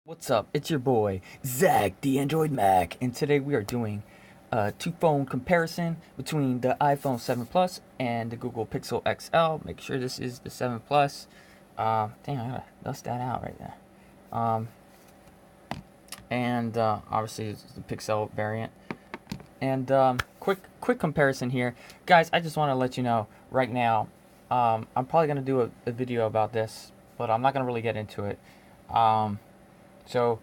What's up? It's your boy, Zach, the Android Mac, and today we are doing a two-phone comparison between the iPhone 7 Plus and the Google Pixel XL. Make sure this is the 7 Plus. Dang, I gotta dust that out right there. And obviously it's the Pixel variant. And quick comparison here, guys. I just want to let you know right now. I'm probably gonna do a video about this, but I'm not gonna really get into it. So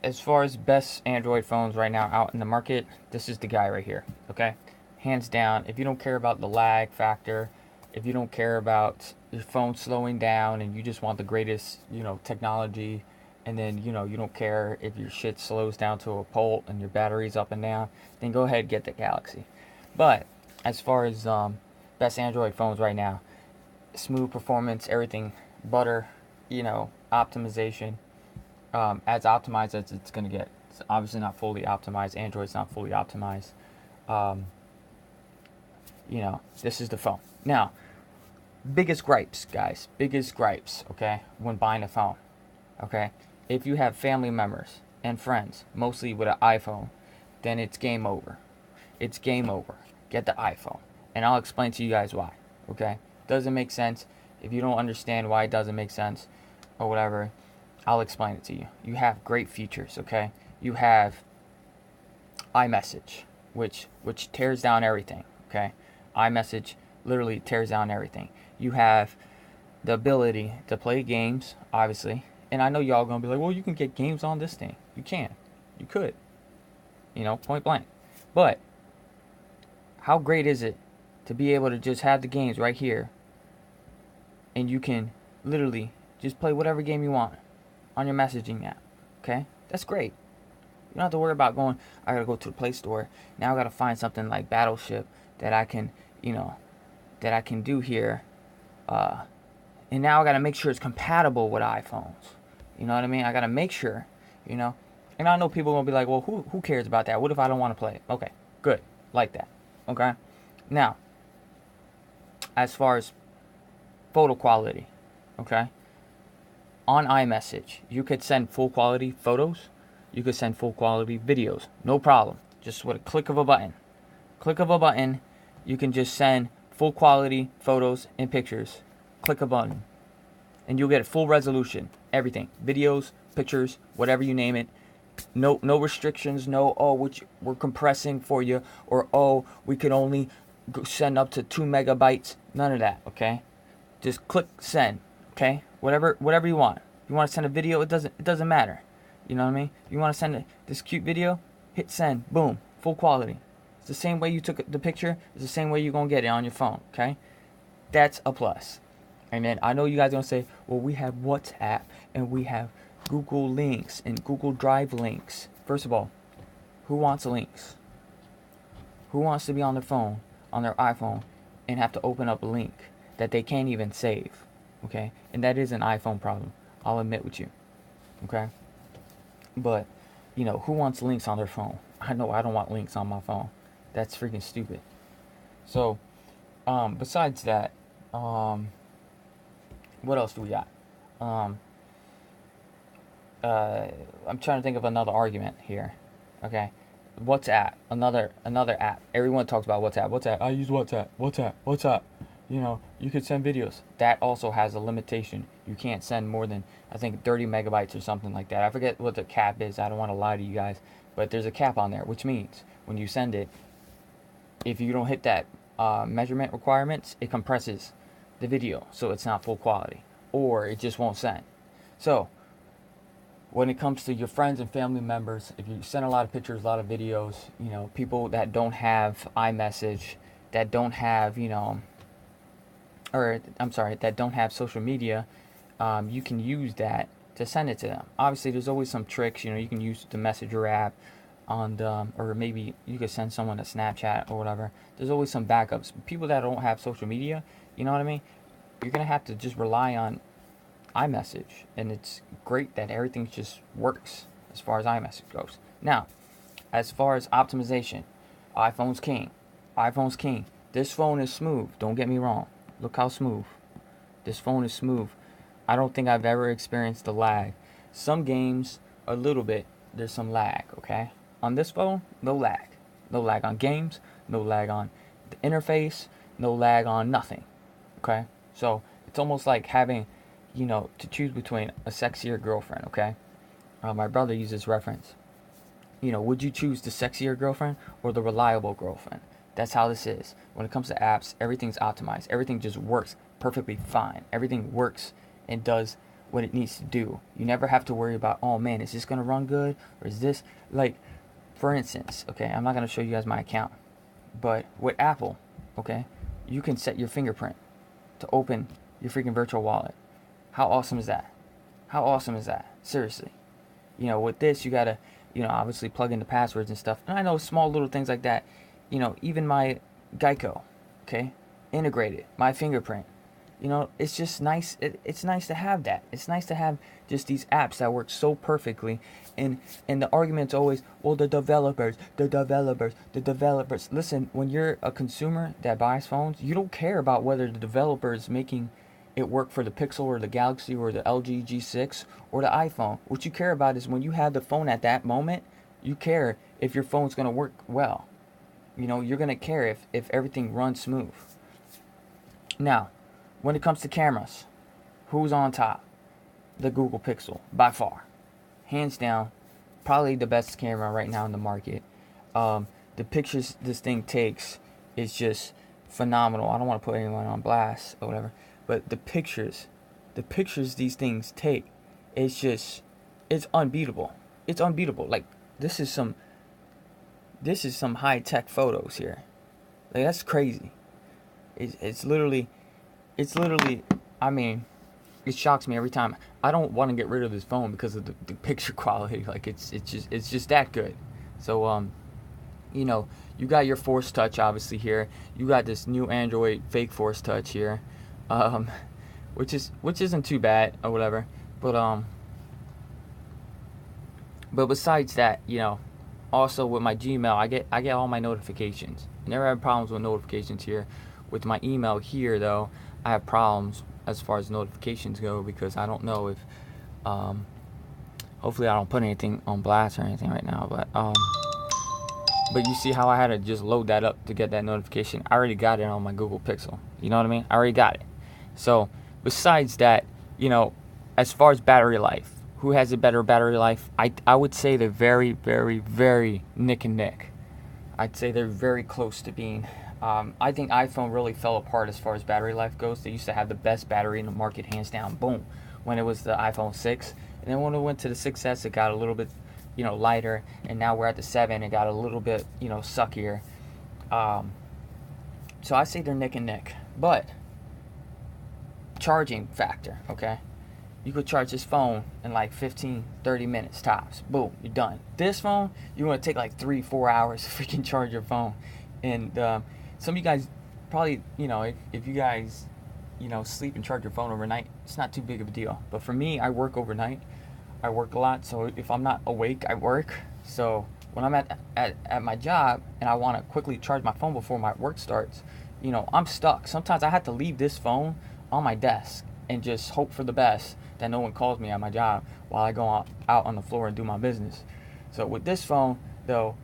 as far as best Android phones right now out in the market, this is the guy right here. Okay, hands down. If you don't care about the lag factor, if you don't care about your phone slowing down, and you just want the greatest, technology, and then you don't care if your shit slows down to a pulp and your battery's up and down, then go ahead and get the Galaxy. But as far as best Android phones right now, smooth performance, everything, butter, optimization, as optimized as it's going to get. It's obviously not fully optimized. Android's not fully optimized. Um, this is the phone. Now, biggest gripes, guys. Biggest gripes, okay, when buying a phone. Okay? If you have family members and friends, mostly with an iPhone, then it's game over. It's game over. Get the iPhone. And I'll explain to you guys why. Okay? Doesn't make sense. If you don't understand why it doesn't make sense or whatever, I'll explain it to you. You have great features, okay? You have iMessage, which tears down everything, okay? iMessage literally tears down everything. You have the ability to play games, obviously. And I know y'all gonna be like, well, you can get games on this thing. You can. You could. Point blank. But how great is it to be able to just have the games right here, and you can literally just play whatever game you want on your messaging app? Okay? That's great. You don't have to worry about going, I gotta go to the Play Store. Now I gotta find something like Battleship that I can, that I can do here. And now I gotta make sure it's compatible with iPhones. You know what I mean? I gotta make sure, And I know people are gonna be like, well, who cares about that? What if I don't want to play it? Okay, good. Like that. Okay? Now, as far as photo quality, okay? On iMessage, you could send full quality photos. You could send full quality videos. No problem. Just with a click of a button. Click of a button, you can just send full quality photos and pictures. Click a button. And you'll get full resolution. Everything. Videos, pictures, whatever you name it. No restrictions. No, which we're compressing for you. Or, we can only send up to 2 megabytes. None of that, okay? Just click send, okay? Whatever you want. You want to send a video, it doesn't matter. You know what I mean? You want to send this cute video, hit send, boom, full quality. It's the same way you took the picture. It's the same way you're gonna get it on your phone. Okay, that's a plus. And then I know you guys are gonna say, well, we have WhatsApp and we have Google links and Google Drive links. First of all, who wants links? Who wants to be on their phone, on their iPhone, and have to open up a link that they can't even save? Okay, and that is an iPhone problem. I'll admit with you. Okay. But, who wants links on their phone? I know I don't want links on my phone. That's freaking stupid. So, besides that, what else do we got? I'm trying to think of another argument here. Okay. WhatsApp, another app. Everyone talks about WhatsApp. WhatsApp. I use WhatsApp. WhatsApp. You could send videos. That also has a limitation. You can't send more than, I think, 30 megabytes or something like that. I forget what the cap is. I don't want to lie to you guys. But there's a cap on there, which means when you send it, if you don't hit that measurement requirements, it compresses the video. So it's not full quality. Or it just won't send. So, when it comes to your friends and family members, if you send a lot of pictures, a lot of videos, people that don't have iMessage, that don't have, that don't have social media, you can use that to send it to them. Obviously, there's always some tricks. You can use the Messenger app or maybe you could send someone a Snapchat or whatever. There's always some backups. People that don't have social media, you know what I mean? You're gonna have to just rely on iMessage, and it's great that everything just works as far as iMessage goes. Now, as far as optimization, iPhone's king. iPhone's king. This phone is smooth. Don't get me wrong. Look how smooth. This phone is smooth. I don't think I've ever experienced the lag. Some games, a little bit, there's some lag, okay? On this phone, no lag. No lag on games, no lag on the interface, no lag on nothing, okay? So it's almost like having, to choose between a sexier girlfriend, okay? My brother uses reference. Would you choose the sexier girlfriend or the reliable girlfriend? That's how this is. When it comes to apps, everything's optimized. Everything just works perfectly fine. Everything works and does what it needs to do. You never have to worry about, oh man, is this going to run good? Or is this, like, for instance, okay, I'm not going to show you guys my account. But with Apple, okay, you can set your fingerprint to open your freaking virtual wallet. How awesome is that? How awesome is that? Seriously. With this, you got to, obviously plug in the passwords and stuff. And I know small little things like that. Even my Geico, okay, integrated, my fingerprint. It's just nice. It's nice to have that. It's nice to have just these apps that work so perfectly. And the argument's always, well, the developers. Listen, when you're a consumer that buys phones, you don't care about whether the developer is making it work for the Pixel or the Galaxy or the LG G6 or the iPhone. What you care about is when you have the phone at that moment, you care if your phone's going to work well. You're going to care if everything runs smooth. Now, when it comes to cameras, who's on top? The Google Pixel, by far. Hands down, probably the best camera right now in the market. The pictures this thing takes is just phenomenal. I don't want to put anyone on blast or whatever, but the pictures these things take, it's unbeatable. It's unbeatable. Like, this is some high-tech photos here. Like, that's crazy. It's literally, I mean, it shocks me every time. I don't want to get rid of this phone because of the picture quality. Like, it's just that good. So, you got your Force Touch obviously here. You got this new Android fake Force Touch here, which isn't too bad or whatever. But besides that, also with my Gmail, I get all my notifications. I never have problems with notifications here. With my email here, though, I have problems as far as notifications go because I don't know if, hopefully I don't put anything on blast or anything right now, but you see how I had to just load that up to get that notification. I already got it on my Google Pixel. You know what I mean? I already got it. So besides that, as far as battery life, who has a better battery life? I would say they're very, very, very neck and neck. I'd say they're very close to being. I think iPhone really fell apart as far as battery life goes. They used to have the best battery in the market, hands down, boom, when it was the iPhone 6. And then when it went to the 6S, it got a little bit, lighter. And now we're at the 7, it got a little bit, suckier. So I say they're neck and neck. But charging factor, okay? You could charge this phone in like 15, 30 minutes tops. Boom, you're done. This phone, you're going to take like 3-4 hours to freaking charge your phone. And some of you guys probably, if you guys, sleep and charge your phone overnight, it's not too big of a deal. But for me, I work overnight. I work a lot. So if I'm not awake, I work. So when I'm at my job and I want to quickly charge my phone before my work starts, I'm stuck. Sometimes I have to leave this phone on my desk and just hope for the best that no one calls me at my job while I go out on the floor and do my business. So with this phone, though,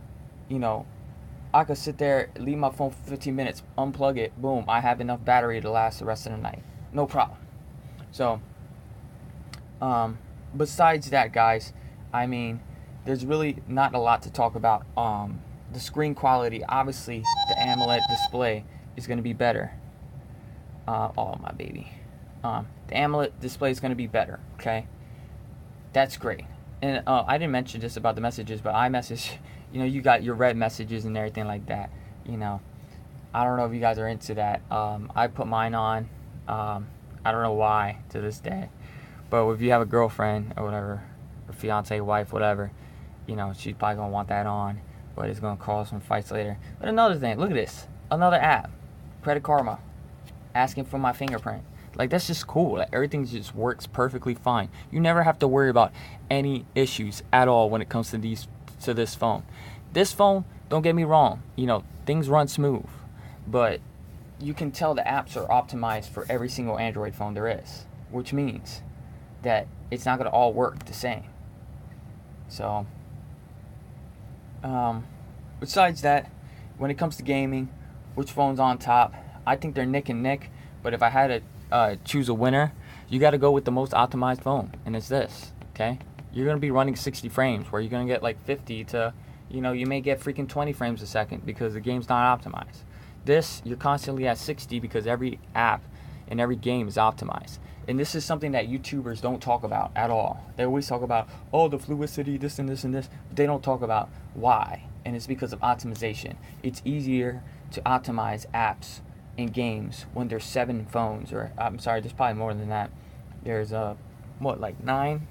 I could sit there, leave my phone for 15 minutes, unplug it, boom, I have enough battery to last the rest of the night. No problem. So, besides that, guys, I mean, there's really not a lot to talk about. The screen quality, obviously, the AMOLED display is going to be better. Oh, my baby. The AMOLED display is going to be better, okay? That's great. And I didn't mention this about the messages, but iMessage, you got your red messages and everything like that. I don't know if you guys are into that. I put mine on. I don't know why to this day. But if you have a girlfriend or whatever, or fiance, wife, whatever, she's probably going to want that on. But it's going to cause some fights later. But another thing, look at this. Another app. Credit Karma. Asking for my fingerprint. Like, that's just cool. Like, everything just works perfectly fine. You never have to worry about any issues at all when it comes to this phone. This phone, don't get me wrong, things run smooth, but you can tell the apps are optimized for every single Android phone there is, which means that it's not going to all work the same. So, besides that, when it comes to gaming, which phone's on top? I think they're neck and neck. But if I had to choose a winner, you got to go with the most optimized phone, and it's this. Okay, you're gonna be running 60 frames, where you're gonna get like 50 to, you may get freaking 20 frames a second because the game's not optimized. This, you're constantly at 60 because every app and every game is optimized. And this is something that YouTubers don't talk about at all. They always talk about, oh, the fluidity, this and this and this, but they don't talk about why. And it's because of optimization. It's easier to optimize apps and games when there's 7 phones, or I'm sorry, there's probably more than that. There's like 9?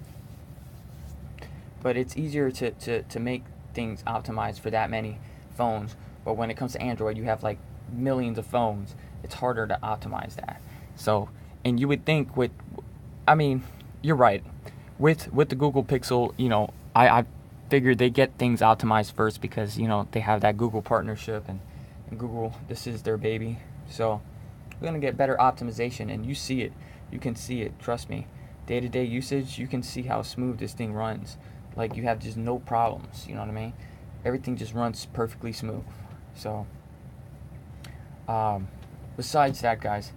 But it's easier to make things optimized for that many phones. But when it comes to Android, you have like millions of phones. It's harder to optimize that. So, and you would think you're right. With the Google Pixel, I figured they get things optimized first because, they have that Google partnership, and Google, this is their baby. So we're going to get better optimization, and you see it. You can see it, trust me. Day-to-day usage, you can see how smooth this thing runs. Like, you have just no problems, you know what I mean? Everything just runs perfectly smooth. So, besides that, guys,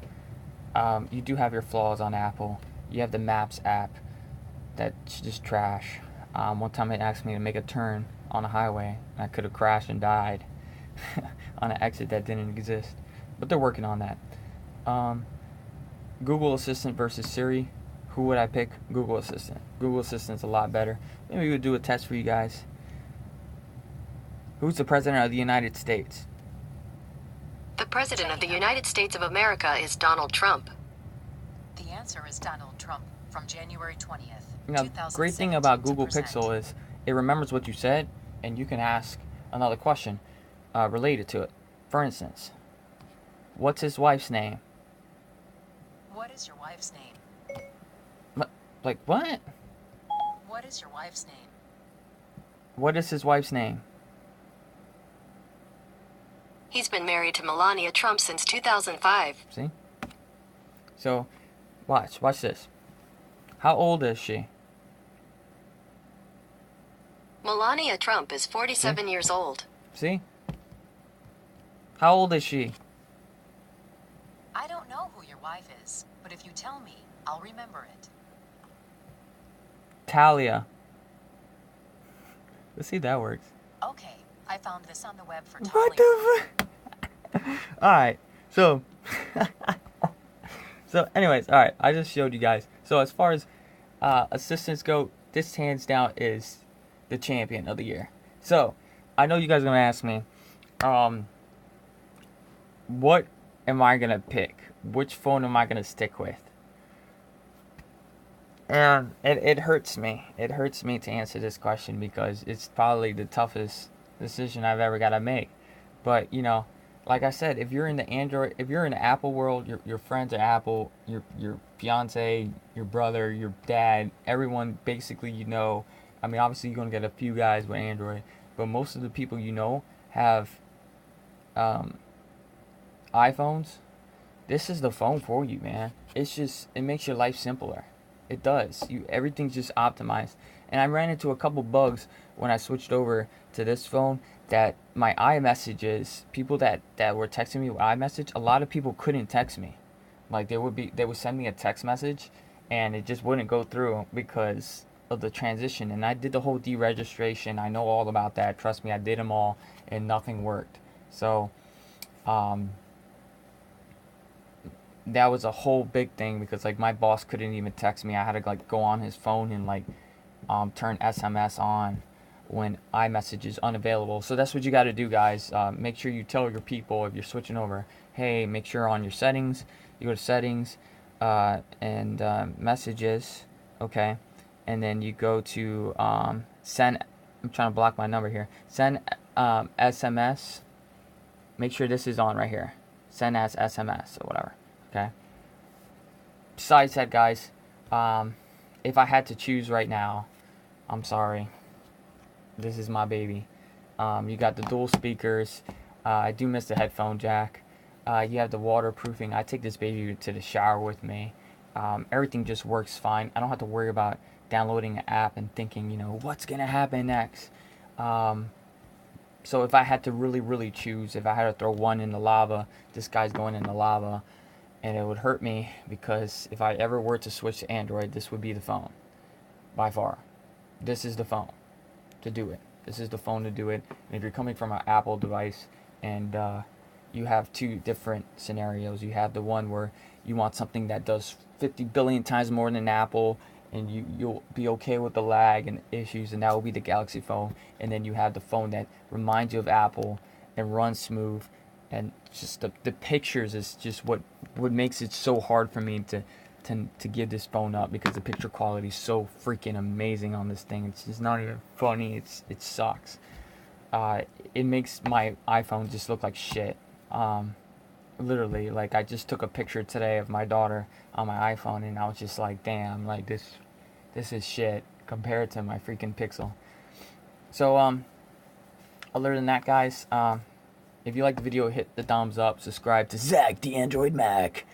you do have your flaws on Apple. You have the Maps app that's just trash. One time it asked me to make a turn on a highway, and I could have crashed and died on an exit that didn't exist. But they're working on that. Google Assistant versus Siri. Who would I pick? Google Assistant. Google Assistant's a lot better. Maybe we'll do a test for you guys. Who's the President of the United States? The President of the United States of America is Donald Trump. The answer is Donald Trump from January 20th. Now, great thing about Google Pixel is it remembers what you said, and you can ask another question related to it. For instance, what's his wife's name? What is your wife's name? Like, what? What is your wife's name? What is his wife's name? He's been married to Melania Trump since 2005. See? So, watch this. How old is she? Melania Trump is 47 years old. See? How old is she? I don't know who your wife is, but if you tell me, I'll remember it. Talia. Let's see if that works. Okay, I found this on the web for Talia. What the fuck? Alright, so anyways, alright, I just showed you guys. So as far as assistants go, this hands down is the champion of the year. So I know you guys are gonna ask me, what am I gonna pick? Which phone am I gonna stick with? And it hurts me. It hurts me to answer this question because it's probably the toughest decision I've ever got to make. But, like I said, if you're in the Apple world, your friends are Apple, your fiance, your brother, your dad, everyone basically I mean, obviously you're going to get a few guys with Android, but most of the people have iPhones. This is the phone for you, man. It makes your life simpler. It does. Everything's just optimized. And I ran into a couple bugs when I switched over to this phone, that my iMessages, people that were texting me with iMessage, a lot of people couldn't text me. Like they would send me a text message and it just wouldn't go through because of the transition. And I did the whole deregistration. I know all about that. Trust me, I did them all and nothing worked. So that was a whole big thing because my boss couldn't even text me. I had to go on his phone and turn SMS on when iMessage is unavailable. So that's what you got to do, guys. Make sure you tell your people if you're switching over, hey, make sure on your settings, you go to settings and messages, okay, and then you go to send. I'm trying to block my number here. Send SMS. Make sure this is on right here. Send as SMS or whatever. Okay. Besides that, guys, if I had to choose right now, I'm sorry. This is my baby. You got the dual speakers. I do miss the headphone jack. You have the waterproofing. I take this baby to the shower with me, Everything just works fine. I don't have to worry about downloading an app and thinking, what's gonna happen next. So if I had to really choose, if I had to throw one in the lava, this guy's going in the lava, and it would hurt me because if I ever were to switch to Android, this would be the phone, by far. This is the phone to do it. This is the phone to do it. And if you're coming from an Apple device and you have two different scenarios, you have the one where you want something that does 50 billion times more than Apple, and you'll be okay with the lag and issues, and that will be the Galaxy phone. And then you have the phone that reminds you of Apple and runs smooth, and just the pictures is just what makes it so hard for me to give this phone up, because the picture quality is so freaking amazing on this thing. It's just not even funny. It sucks. It makes my iPhone just look like shit. Literally, like, I just took a picture today of my daughter on my iPhone, and I was just like, damn, like, this is shit compared to my freaking Pixel. So other than that, guys, if you like the video, hit the thumbs up, subscribe to Zach the Android Mac,